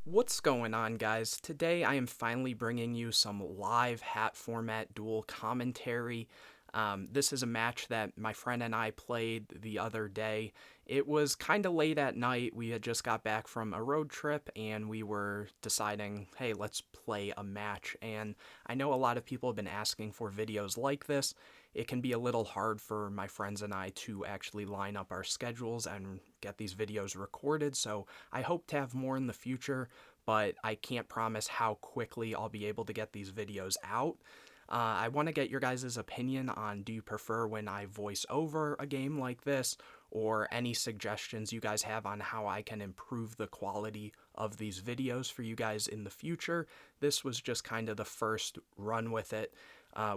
What's going on, guys? Today I am finally bringing you some live H.A.T format duel commentary. This is a match that my friend and I played the other day. It was kind of late at night. We had just got back from a road trip and we were deciding, hey, let's play a match. And I know a lot of people have been asking for videos like this. It can be a little hard for my friends and I to actually line up our schedules and get these videos recorded, so I hope to have more in the future, but I can't promise how quickly I'll be able to get these videos out. I want to get your guys' opinion on, do you prefer when I voice over a game like this, or any suggestions you guys have on how I can improve the quality of these videos for you guys in the future. This was just kind of the first run with it.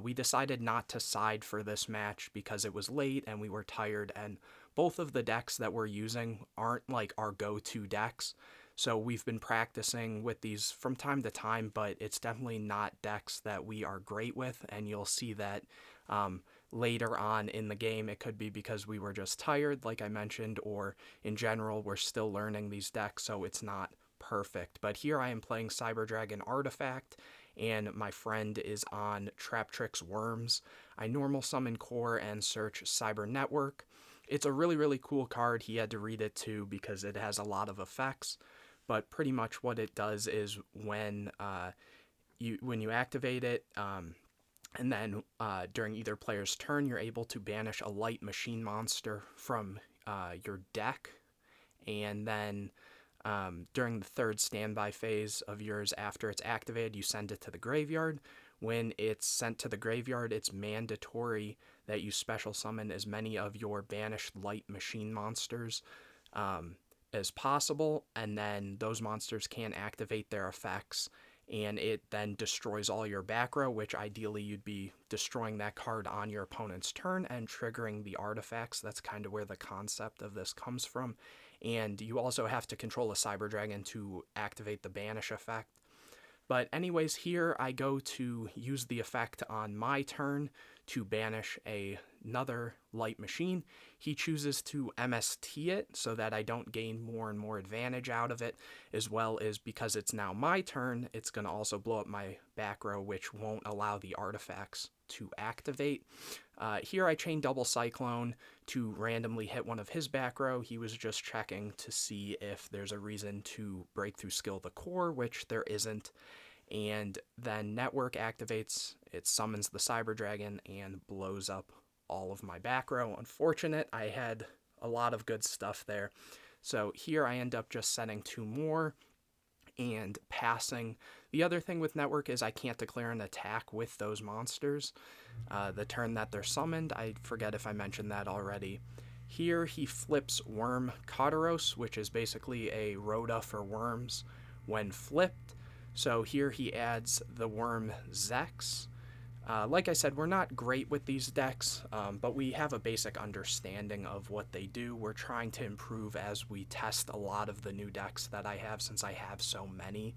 We decided not to side for this match because it was late and we were tired, and both of the decks that we're using aren't like our go-to decks. So we've been practicing with these from time to time, but it's definitely not decks that we are great with, and you'll see that later on in the game. It could be because we were just tired, like I mentioned, or in general, we're still learning these decks, so it's not perfect. But here I am playing Cyber Dragon Artifact, and my friend is on Traptrix Worms. I normal summon core and search Cyber Network. It's a really cool card. He had to read it too because it has a lot of effects. But pretty much what it does is when you activate it, and then during either player's turn, you're able to banish a light machine monster from your deck, and then during the third standby phase of yours after it's activated, you send it to the graveyard. When it's sent to the graveyard, it's mandatory that you special summon as many of your banished light machine monsters as possible, and then those monsters can activate their effects, and it then destroys all your back row, which ideally you'd be destroying that card on your opponent's turn and triggering the artifacts. That's kind of where the concept of this comes from. And you also have to control a Cyber Dragon to activate the banish effect. But anyways, here I go to use the effect on my turn to banish another light machine. He chooses to MST it so that I don't gain more and more advantage out of it, as well as because it's now my turn, it's going to also blow up my back row, which won't allow the artifacts to activate. Here I chain double Cyclone to randomly hit one of his back row. He was just checking to see if there's a reason to break through skill the core, which there isn't. And then Network activates, it summons the Cyber Dragon and blows up all of my back row. Unfortunate, I had a lot of good stuff there. So here I end up just setting 2 more and passing. The other thing with Network is I can't declare an attack with those monsters the turn that they're summoned. I forget if I mentioned that already. Here he flips Worm Kataros, which is basically a Rhoda for worms when flipped. So here he adds the Worm Zex. Like I said, we're not great with these decks, but we have a basic understanding of what they do. We're trying to improve as we test a lot of the new decks that I have, since I have so many.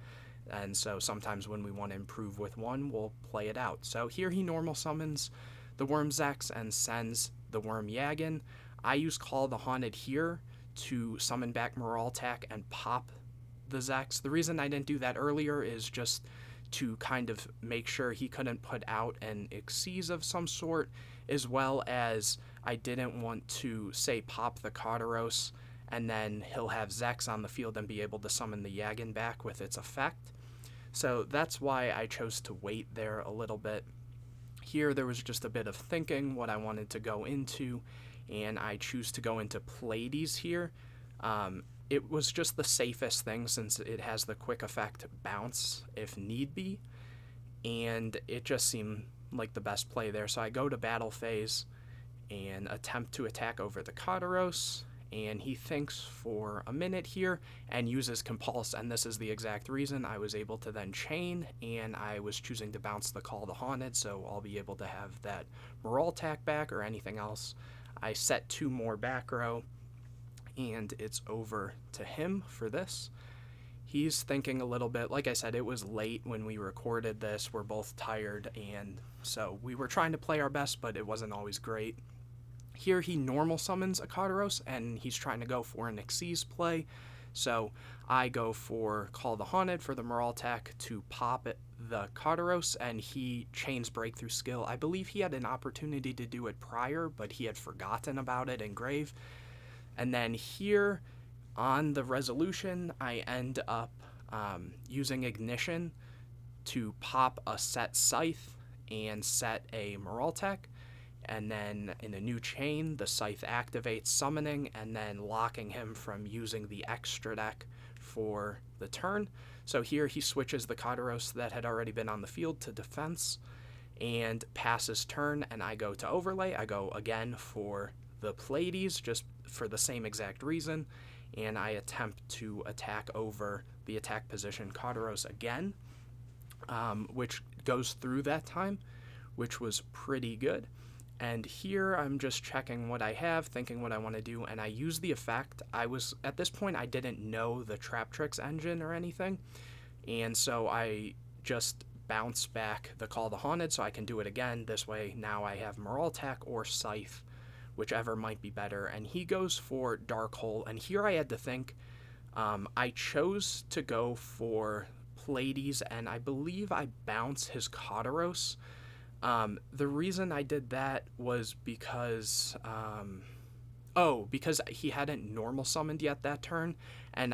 And so sometimes when we want to improve with one, we'll play it out. So here he normal summons the Worm Zex and sends the Worm Yagan. I use Call of the Haunted here to summon back Madolche and pop the Zex. The reason I didn't do that earlier is just to kind of make sure he couldn't put out an Xyz of some sort, as well as I didn't want to, say, pop the Kataros, and then he'll have Zex on the field and be able to summon the Yagan back with its effect. So that's why I chose to wait there a little bit. Here there was just a bit of thinking what I wanted to go into, and I choose to go into Pleiades here. It was just the safest thing since it has the quick effect bounce if need be, and it just seemed like the best play there. So I go to battle phase and attempt to attack over the Kataros, and he thinks for a minute here and uses Compulse, and this is the exact reason I was able to then chain, and I was choosing to bounce the Call of the Haunted, so I'll be able to have that Madolche back or anything else. I set 2 more back row, and it's over to him for this. He's thinking a little bit. Like I said, it was late when we recorded this. We're both tired, and so we were trying to play our best, but it wasn't always great. Here he normal summons a Kataros, and he's trying to go for an Xyz play So I go for Call the Haunted for the Moraltech to pop the Kataros, and he chains Breakthrough skill. I believe he had an opportunity to do it prior, but he had forgotten about it in Grave. And then here on the resolution, I end up using Ignition to pop a set Scythe and set a Moraltech. And then in a new chain, the Scythe activates summoning and then locking him from using the extra deck for the turn. So here he switches the Kataros that had already been on the field to defense and passes turn, and I go to overlay. I go again for the Pleiades just for the same exact reason, and I attempt to attack over the attack position Kataros again, which goes through that time, which was pretty good. And here I'm just checking what I have, thinking what I want to do, and I use the effect. At this point, I didn't know the Traptrix engine or anything, and so I just bounce back the Call the Haunted so I can do it again. This way, now I have Moraltech or Scythe, whichever might be better, and he goes for Dark Hole, and here I had to think. I chose to go for Pleiades, and I believe I bounce his Kataros. The reason I did that was because he hadn't normal summoned yet that turn, and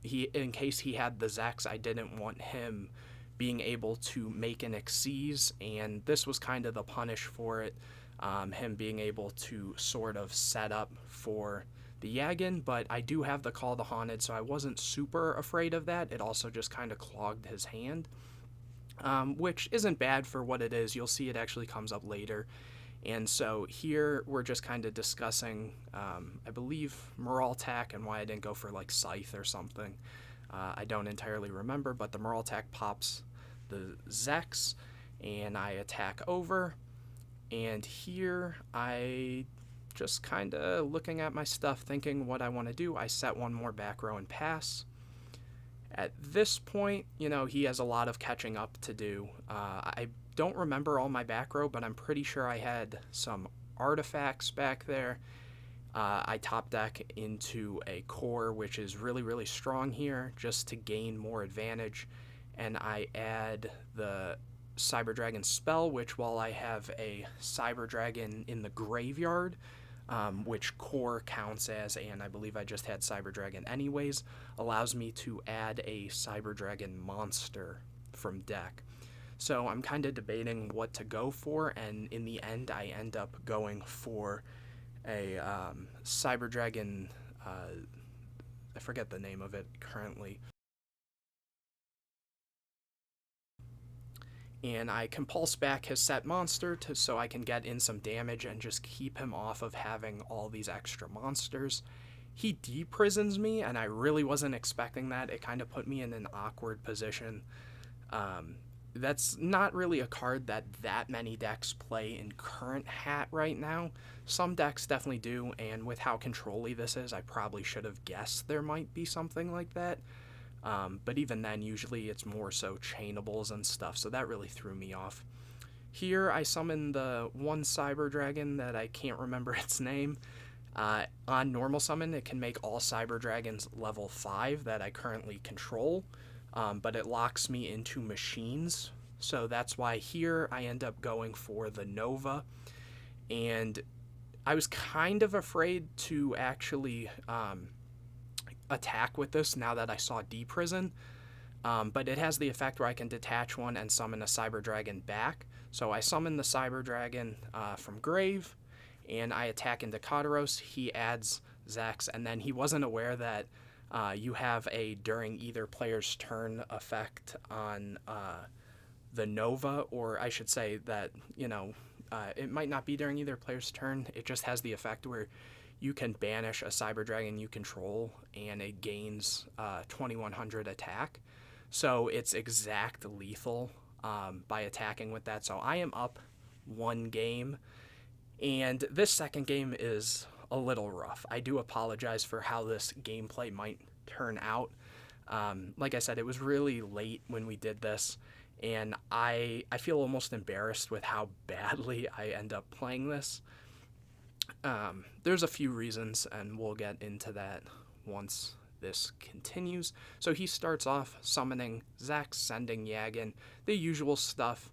in case he had the Zex, I didn't want him being able to make an Xyz, and this was kind of the punish for it, him being able to sort of set up for the Yagin, but I do have the Call the Haunted, so I wasn't super afraid of that. It also just kind of clogged his hand. Which isn't bad for what it is. You'll see it actually comes up later. And so here we're just kind of discussing, I believe, Moraltech and why I didn't go for like Scythe or something. I don't entirely remember, but the Moraltech pops the Zex, and I attack over. And here I just kind of looking at my stuff, thinking what I want to do. I set one more back row and pass. At this point, he has a lot of catching up to do. I don't remember all my back row, but I'm pretty sure I had some artifacts back there. I top deck into a core, which is really, really strong here, just to gain more advantage. And I add the Cyber Dragon spell, which while I have a Cyber Dragon in the graveyard, which core counts as, and I believe I just had Cyber Dragon anyways, allows me to add a Cyber Dragon monster from deck. So I'm kind of debating what to go for, and in the end I end up going for a Cyber Dragon, I forget the name of it currently. And I compulse back his set monster so I can get in some damage and just keep him off of having all these extra monsters. He deprisons me, and I really wasn't expecting that. It kind of put me in an awkward position. That's not really a card that many decks play in current H.A.T right now. Some decks definitely do, and with how control-y this is, I probably should have guessed there might be something like that. But even then, usually it's more so chainables and stuff, so that really threw me off. Here, I summon the one Cyber Dragon that I can't remember its name. On normal summon, it can make all Cyber Dragons level 5 that I currently control, but it locks me into machines, so that's why here I end up going for the Nova. And I was kind of afraid to actually attack with this now that I saw Deprison, but it has the effect where I can detach one and summon a Cyber Dragon back. So I summon the Cyber Dragon from Grave, and I attack into Kataros. He adds Zex, and then he wasn't aware that you have a during either player's turn effect on the Nova, or I should say that, it might not be during either player's turn. It just has the effect where you can banish a Cyber Dragon you control, and it gains 2100 attack. So it's exact lethal by attacking with that. So I am up one game, and this second game is a little rough. I do apologize for how this gameplay might turn out. Like I said, it was really late when we did this, and I feel almost embarrassed with how badly I end up playing this. There's a few reasons, and we'll get into that once this continues. So he starts off summoning Zex, sending Yagan, the usual stuff,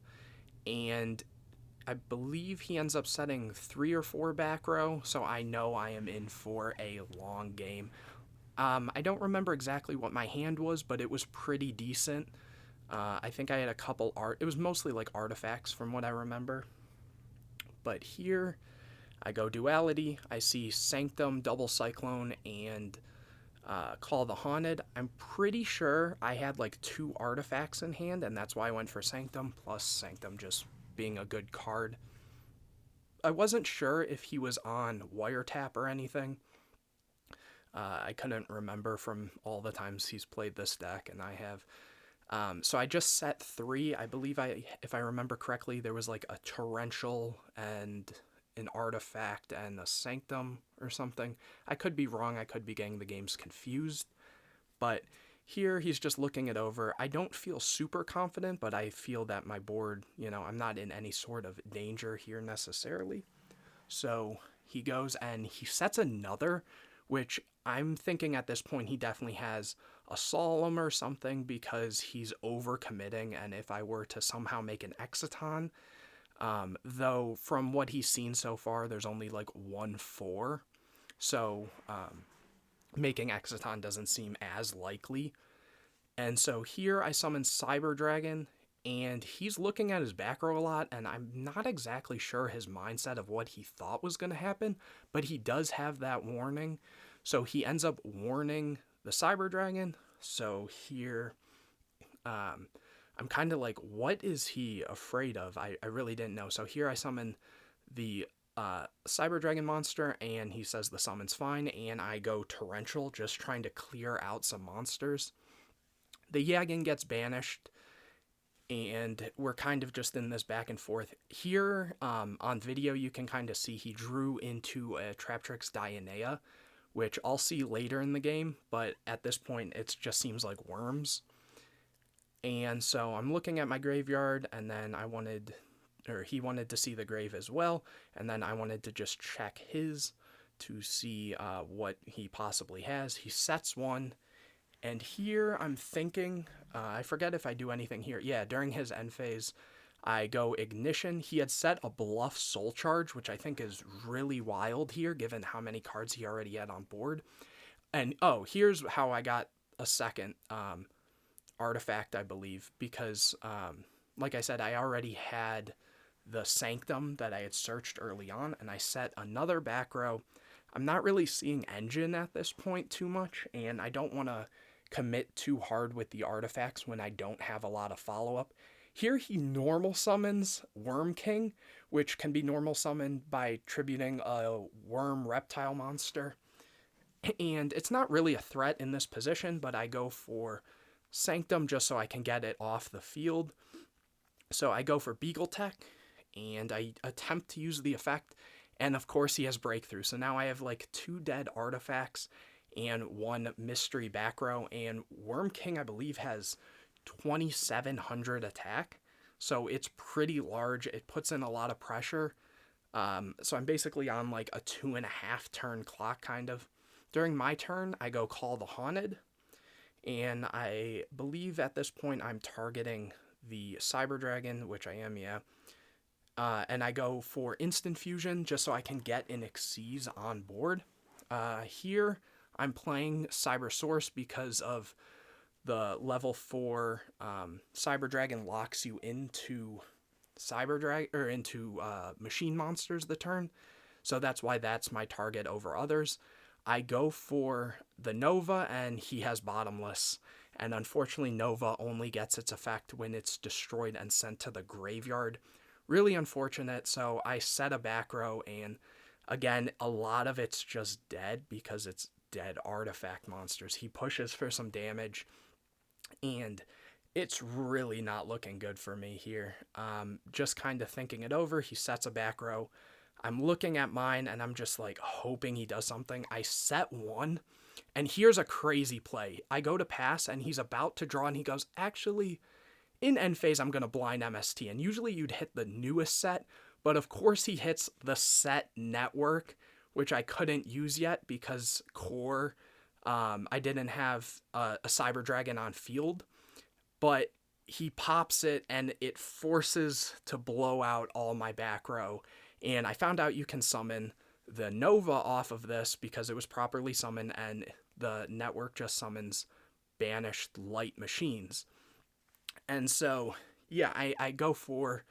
and I believe he ends up setting 3 or 4 back row, so I know I am in for a long game. I don't remember exactly what my hand was, but it was pretty decent. I think I had a couple it was mostly like artifacts from what I remember. But here, I go Duality, I see Sanctum, Double Cyclone, and Call the Haunted. I'm pretty sure I had like 2 artifacts in hand, and that's why I went for Sanctum, plus Sanctum just being a good card. I wasn't sure if he was on Wiretap or anything. I couldn't remember from all the times he's played this deck, and I have. So I just set 3. I believe if I remember correctly, there was like a Torrential and an Artifact and a Sanctum or something. I could be wrong. I could be getting the games confused. But here he's just looking it over. I don't feel super confident, but I feel that my board, I'm not in any sort of danger here necessarily. So he goes and he sets another, which I'm thinking at this point he definitely has a Solemn or something because he's overcommitting, and if I were to somehow make an Exciton, though from what he's seen so far, there's only like 1/4, so making Exciton doesn't seem as likely. And so here I summon Cyber Dragon, and he's looking at his back row a lot, and I'm not exactly sure his mindset of what he thought was going to happen, but he does have that warning. So he ends up warning the Cyber Dragon. So here, I'm kind of like, what is he afraid of? I really didn't know. So here I summon the Cyber Dragon monster, and he says the summon's fine, and I go Torrential, just trying to clear out some monsters. The Yagan gets banished, and we're kind of just in this back and forth. Here, on video, you can kind of see he drew into a Traptrix Dionea, which I'll see later in the game, but at this point, it just seems like worms. And so I'm looking at my graveyard, and then he wanted to see the grave as well, and then I wanted to just check his to see what he possibly has. He sets 1, and here I'm thinking, I forget if I do anything here. Yeah, during his end phase, I go Ignition. He had set a Bluff Soul Charge, which I think is really wild here, given how many cards he already had on board. And, here's how I got a second artifact, I believe, because, like I said, I already had the Sanctum that I had searched early on, and I set another back row. I'm not really seeing Engine at this point too much, and I don't want to commit too hard with the artifacts when I don't have a lot of follow-up. Here he normal summons Worm King, which can be normal summoned by tributing a worm reptile monster. And it's not really a threat in this position, but I go for Sanctum just so I can get it off the field. So I go for Beagle Tech, and I attempt to use the effect, and of course he has Breakthrough. So now I have like 2 dead artifacts and 1 mystery back row, and Worm King, I believe, has 2,700 attack, so it's pretty large. It puts in a lot of pressure. So I'm basically on like a 2.5 turn clock, kind of. During my turn, I go Call the Haunted, and I believe at this point I'm targeting the Cyber Dragon, which I am, yeah. And I go for Instant Fusion just so I can get an Xyz on board. Here I'm playing Cyber Source because of the level 4 Cyber Dragon locks you into machine monsters the turn. So that's why that's my target over others. I go for the Nova, and he has Bottomless. And unfortunately, Nova only gets its effect when it's destroyed and sent to the graveyard. Really unfortunate. So I set a back row, and again, a lot of it's just dead because it's dead artifact monsters. He pushes for some damage, and it's really not looking good for me here. Just kind of thinking it over, he sets a back row. I'm looking at mine, and I'm just like hoping he does something. I set 1, and here's a crazy play. I go to pass, and he's about to draw, and he goes, actually, in end phase, I'm going to blind MST. And usually you'd hit the newest set, but of course he hits the set network, which I couldn't use yet because core I didn't have a Cyber Dragon on field, but he pops it and it forces to blow out all my back row. And I found out you can summon the Nova off of this because it was properly summoned, and the network just summons banished light machines. And so, yeah, I go for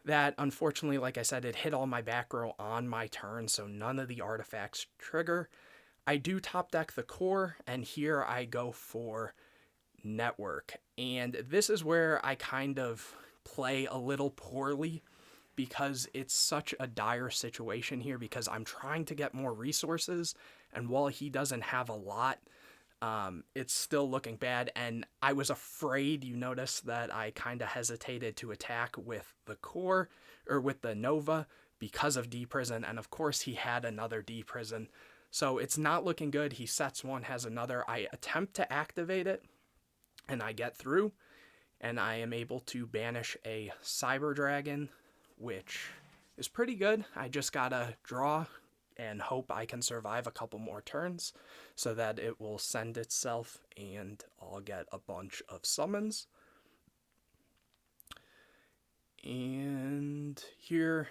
that. Unfortunately, like I said, it hit all my back row on my turn, so none of the artifacts trigger. I do top deck the core, and here I go for network. And this is where I kind of play a little poorly because it's such a dire situation here because I'm trying to get more resources, and while he doesn't have a lot, it's still looking bad. And I was afraid, you notice that I kind of hesitated to attack with the core or with the Nova because of D-Prison, and of course he had another D-Prison. So it's not looking good. He sets one, has another. I attempt to activate it, and I get through, and I am able to banish a Cyber Dragon, which is pretty good. I just gotta draw and hope I can survive a couple more turns so that it will send itself and I'll get a bunch of summons. And here,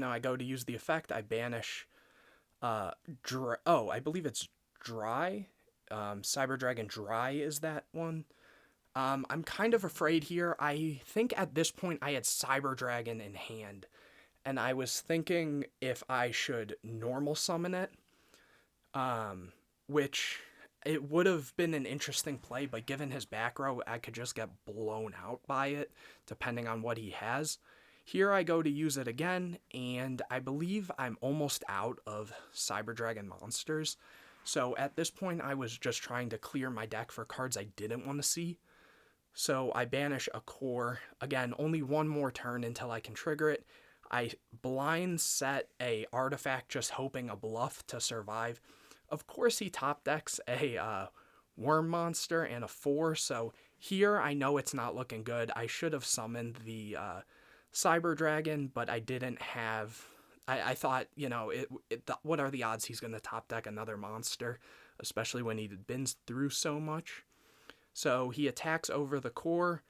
I go to use the effect. I banish I believe it's Dry. Cyber Dragon Dry is that one. I'm kind of afraid here. I think at this point I had Cyber Dragon in hand, and I was thinking if I should normal summon it, which it would have been an interesting play, but given his back row, I could just get blown out by it, depending on what he has. Here I go to use it again, and I believe I'm almost out of Cyber Dragon monsters. So at this point, I was just trying to clear my deck for cards I didn't want to see. So I banish a core. Again, only one more turn until I can trigger it. I blind set a artifact, just hoping a bluff to survive. Of course, he top decks a worm monster and a 4, so here I know it's not looking good. I should have summoned the Cyber Dragon, but I didn't have... I thought, what are the odds he's going to top deck another monster, especially when he'd been through so much. So he attacks over the core,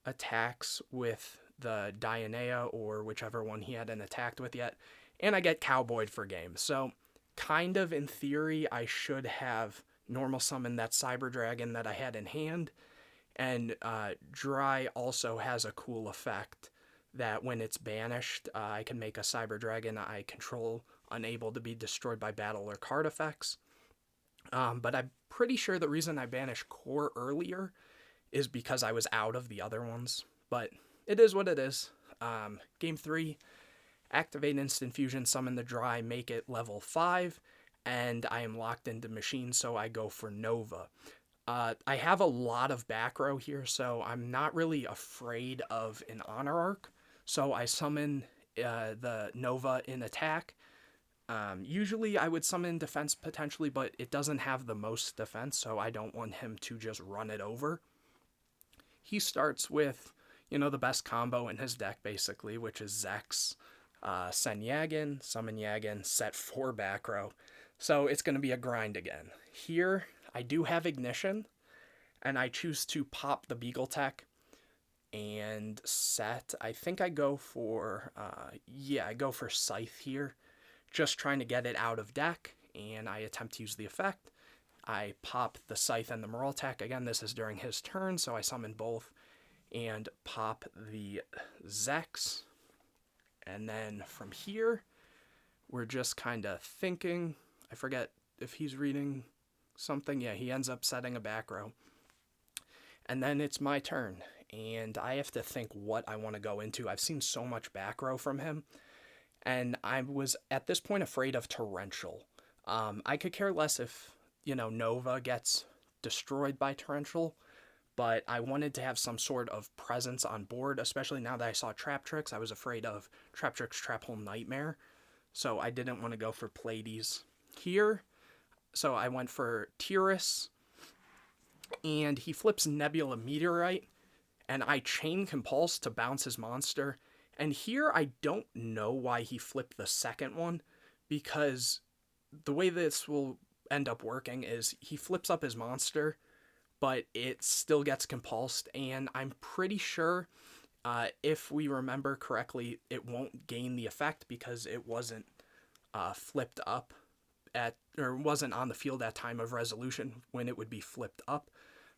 attacks with the Dionea or whichever one he hadn't attacked with yet, and I get cowboyed for game. So kind of in theory, I should have normal summoned that Cyber Dragon that I had in hand, and Dry also has a cool effect that when it's banished, I can make a Cyber Dragon I control unable to be destroyed by battle or card effects. But I'm pretty sure the reason I banished core earlier is because I was out of the other ones. But it is what it is. Game 3, activate Instant Fusion, summon the Dry, make it level 5, and I am locked into machine, so I go for Nova. I have a lot of back row here, so I'm not really afraid of an Honor Arc. So I summon the Nova in attack. Usually I would summon defense potentially, but it doesn't have the most defense, so I don't want him to just run it over. He starts with, the best combo in his deck, basically, which is Zex, send Yagin, summon Yagin, set 4 back row. So it's going to be a grind again. Here, I do have Ignition, and I choose to pop the Beagle Tech and set. I think I go for, I go for Scythe here, just trying to get it out of deck, and I attempt to use the effect. I pop the Scythe and the Moraltech. Again, this is during his turn, so I summon both and pop the Zex. And then from here, we're just kind of thinking. I forget if he's reading something. Yeah, he ends up setting a back row. And then it's my turn, and I have to think what I want to go into. I've seen so much back row from him, and I was, at this point, afraid of Torrential. I could care less if, Nova gets destroyed by Torrential, but I wanted to have some sort of presence on board, especially now that I saw Traptrix. I was afraid of Traptrix Trap Hole Nightmare, so I didn't want to go for Pleiades here. So I went for Tyrus, and he flips Nebula Meteorite, and I Chain Compulse to bounce his monster. And here I don't know why he flipped the second one, because the way this will end up working is he flips up his monster, but it still gets compulsed, and I'm pretty sure, if we remember correctly, it won't gain the effect because it wasn't flipped up or wasn't on the field at time of resolution when it would be flipped up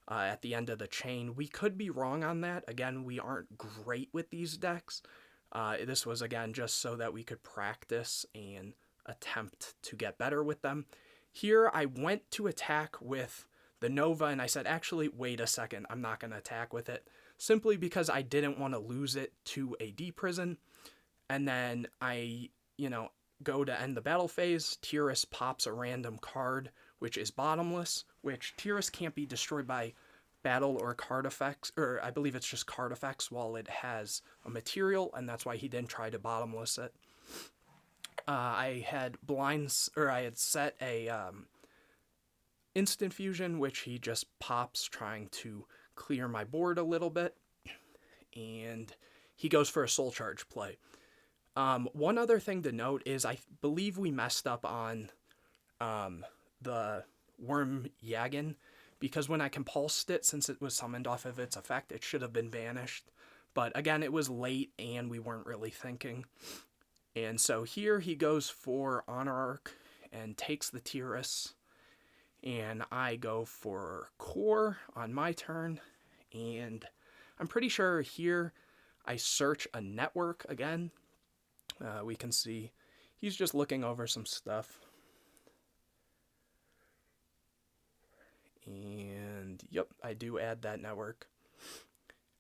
at the end of the chain. We could be wrong on that. Again, we aren't great with these decks. This was, again, just so that we could practice and attempt to get better with them. Here, I went to attack with the Nova, and I said, actually, wait a second, I'm not going to attack with it, simply because I didn't want to lose it to a D-Prison. And then I, go to end the battle phase. Tiras pops a random card, which is bottomless, which Tiras can't be destroyed by battle or card effects, or I believe it's just card effects while it has a material, and that's why he didn't try to bottomless it. I had I had set a instant fusion, which he just pops, trying to clear my board a little bit, and he goes for a soul charge play. One other thing to note is I believe we messed up on the Worm Yagen, because when I compulsed it, since it was summoned off of its effect, it should have been banished. But again, it was late and we weren't really thinking. And so here he goes for Honor Arc and takes the Tiras. And I go for Core on my turn. And I'm pretty sure here I search a network again. We can see he's just looking over some stuff. And yep, I do add that network.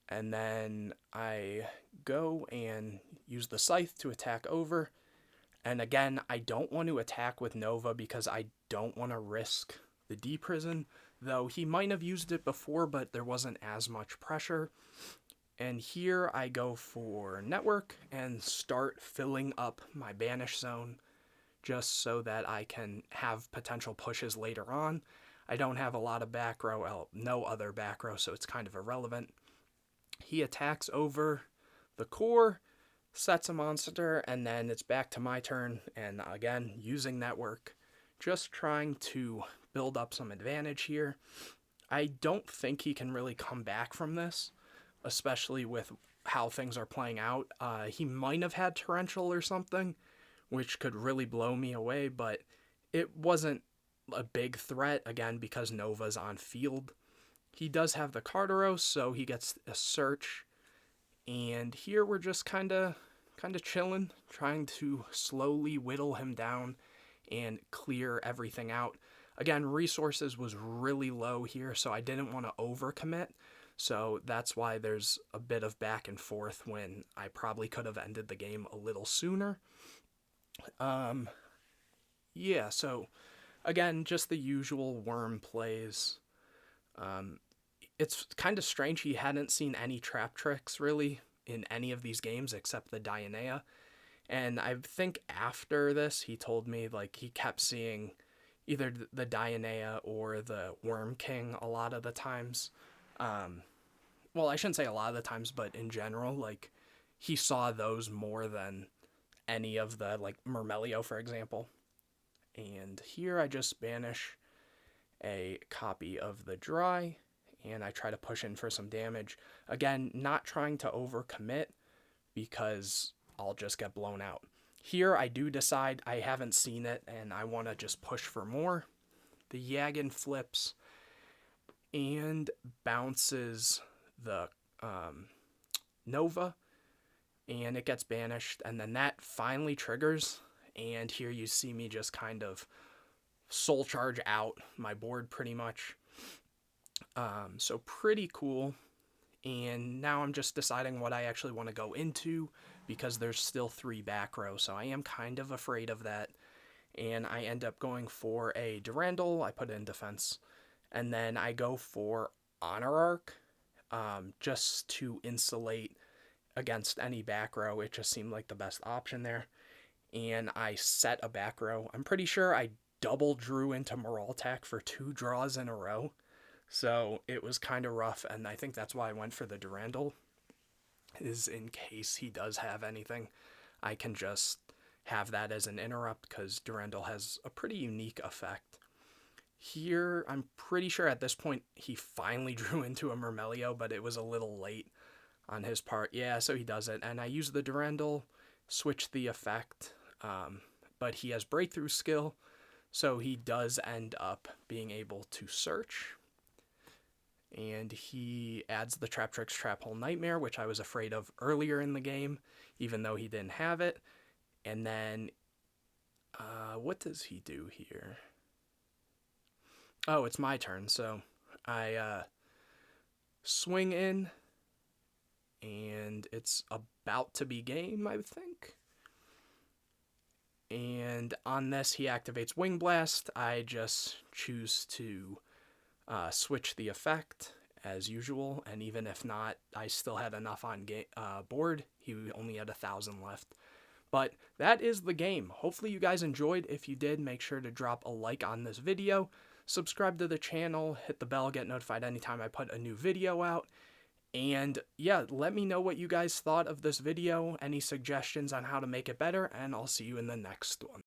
And then I go and use the Scythe to attack over. And again, I don't want to attack with Nova because I don't want to risk the D-Prison, though he might have used it before, but there wasn't as much pressure. And here I go for Network and start filling up my Banish Zone just so that I can have potential pushes later on. I don't have a lot of back row, well, no other back row, so it's kind of irrelevant. He attacks over the Core, sets a monster, and then it's back to my turn, and again, using Network, just trying to build up some advantage here. I don't think he can really come back from this, especially with how things are playing out. He might have had Torrential or something, which could really blow me away, but it wasn't a big threat, again, because Nova's on field. He does have the Carteros, so he gets a search, and here we're just kind of chilling, trying to slowly whittle him down and clear everything out. Again, resources was really low here, so I didn't want to overcommit, so that's why there's a bit of back and forth when I probably could have ended the game a little sooner. Yeah, so again, just the usual worm plays. It's kind of strange he hadn't seen any Traptrix really in any of these games except the Dionea. And I think after this, he told me like he kept seeing either the Dionea or the Worm King a lot of the times. Well, I shouldn't say a lot of the times, but in general, like he saw those more than any of the, like Mermail, for example. And here I just banish a copy of the Dry, and I try to push in for some damage. Again, not trying to overcommit because I'll just get blown out. Here I do decide I haven't seen it and I want to just push for more. The Yagen flips and bounces the Nova, and it gets banished, and then that finally triggers, and here you see me just kind of soul charge out my board pretty much. So pretty cool. And now I'm just deciding what I actually want to go into because there's still 3 back row, so I am kind of afraid of that. And I end up going for a Durandal. I put it in defense. And then I go for Honor Arc just to insulate against any back row. It just seemed like the best option there. And I set a back row. I'm pretty sure I double drew into Madolche for 2 draws in a row. So it was kind of rough, and I think that's why I went for the Durandal, is in case he does have anything, I can just have that as an interrupt, because Durandal has a pretty unique effect. Here, I'm pretty sure at this point he finally drew into a Mermail, but it was a little late on his part. Yeah, so he does it. And I use the Durandal, switch the effect, but he has breakthrough skill, so he does end up being able to search. And he adds the Traptrix Trap Hole Nightmare, which I was afraid of earlier in the game, even though he didn't have it. And then, what does he do here? Oh, it's my turn, so I swing in, and it's about to be game, I think. And on this, he activates Wing Blast. I just choose to switch the effect as usual, and even if not, I still had enough on board. He only had 1,000 left. But that is the game. Hopefully you guys enjoyed. If you did, make sure to drop a like on this video, subscribe to the channel, hit the bell, get notified anytime I put a new video out. And yeah, let me know what you guys thought of this video, any suggestions on how to make it better, and I'll see you in the next one.